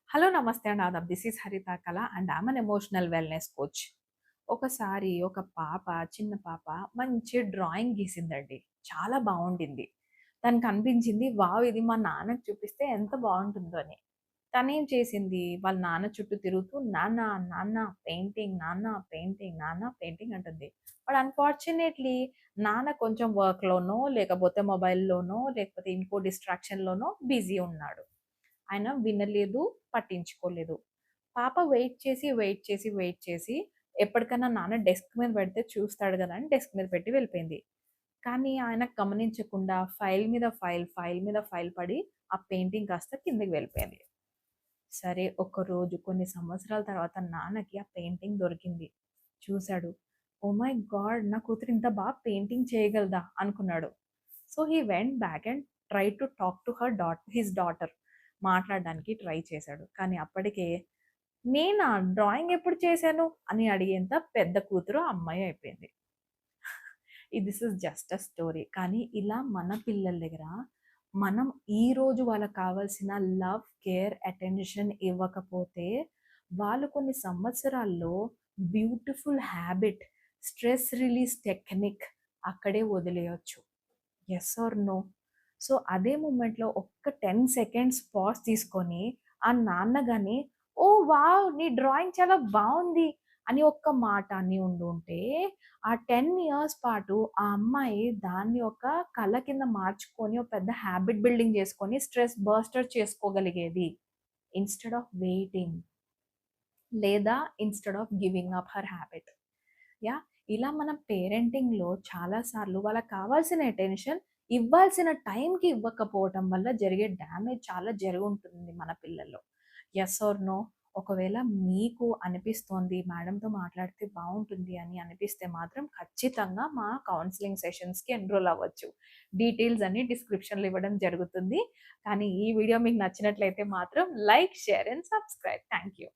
Hello నమస్తే అండి Aadab. This is హరిత కళ and I'm an emotional wellness coach. ఒకసారి ఒక పాప, చిన్న పాప మంచి డ్రాయింగ్ గీసిందండి. చాలా బావుండింది. తనకు అనిపించింది వావ్! ఇది మా నాన్నకి చూపిస్తే ఎంత బావుంటుందో అని. తనేం చేసింది వాళ్ళ నాన్న చుట్టూ తిరుగుతూ నాన్న, నాన్న పెయింటింగ్, నాన్న పెయింటింగ్, నాన్న పెయింటింగ్ అంటుంది. బట్ అన్‌ఫార్చునేట్‌లీ నాన్న కొంచెం వర్క్‌లోనో, లేకపోతే మొబైల్‌లోనో, లేకపోతే ఇంకో డిస్ట్రాక్షన్‌లోనో బిజీ ఉన్నాడు. ఆయన వినలేదు, పట్టించుకోలేదు. పాప వెయిట్ చేసి, వెయిట్ చేసి, వెయిట్ చేసి ఎప్పటికన్నా నాన్న డెస్క్ మీద పెడితే చూస్తాడు గదా! అని డెస్క్ మీద పెట్టి వెళ్ళిపోయింది. కానీ ఆయన గమనించకుండా ఫైల్ మీద ఫైల్, ఫైల్ మీద ఫైల్ పడి ఆ పెయింటింగ్ కాస్త కిందకి వెళ్ళిపోయింది. సరే ఒకరోజు కొన్ని సంవత్సరాల తర్వాత నాన్నకి ఆ పెయింటింగ్ దొరికింది. చూసాడు. Oh my God! నా కూతురు ఇంత పెయింటింగ్ చేయగలదా అనుకున్నాడు. So, he went back and tried to talk to his daughter. మాట్లాడడానికి ట్రై చేశాడు. కానీ అప్పటికే నేనా? డ్రాయింగ్ ఎప్పుడు చేశాను? అని అడిగేంత పెద్ద కూతురు ఆ అమ్మాయి అయిపోయింది. This is just a story. కానీ ఇలా మన పిల్లల దగ్గర మనం ఈరోజు వాళ్ళకి కావాల్సిన లవ్, కేర్, అటెన్షన్ ఇవ్వకపోతే వాళ్ళు కొన్ని సంవత్సరాల్లో beautiful habit, stress release technique అక్కడే వదిలేయొచ్చు. Yes or no? సో, అదే మూమెంట్‌లో ఒక్క 10 సెకండ్స్ పాజ్ తీసుకొని, ఆ నాన్న గాని, "ఓహ్! వావ్! నీ డ్రాయింగ్ చాలా బావుంది" అని ఒక్క మాట అని ఉండుంటే, ఆ 10 ఇయర్స్ పాటు ఆ అమ్మాయి దాన్ని ఒక కళ కింద మార్చుకొని, ఒక పెద్ద హ్యాబిట్ బిల్డింగ్ చేసుకొని, స్ట్రెస్ బస్టర్ చేసుకోగలిగేది. ఇన్‌స్టెడ్ ఆఫ్ వెయిటింగ్ లేదా instead of giving up her habit. Yeah! ఇలా మన పేరెంటింగ్‌లో చాలా సార్లు వాళ్ళకి కావాల్సిన అటెన్షన్ ఇవ్వాల్సిన టైంకి ఇవ్వకపోవటం వల్ల జరిగే డ్యామేజ్ చాలా జరిగుంటుంది మన పిల్లల్లో. Yes or no? ఒకవేళ మీకు అనిపిస్తోంది మేడంతో మాట్లాడితే బావుంటుంది అని అనిపిస్తే మాత్రం ఖచ్చితంగా మా కౌన్సెలింగ్ సెషన్స్‌కి ఎన్రోల్ అవ్వచ్చు. డీటెయిల్స్ అన్నీ డిస్క్రిప్షన్‌లో ఇవ్వడం జరుగుతుంది. కానీ ఈ వీడియో మీకు నచ్చినట్లయితే మాత్రం like, share and subscribe. Thank you.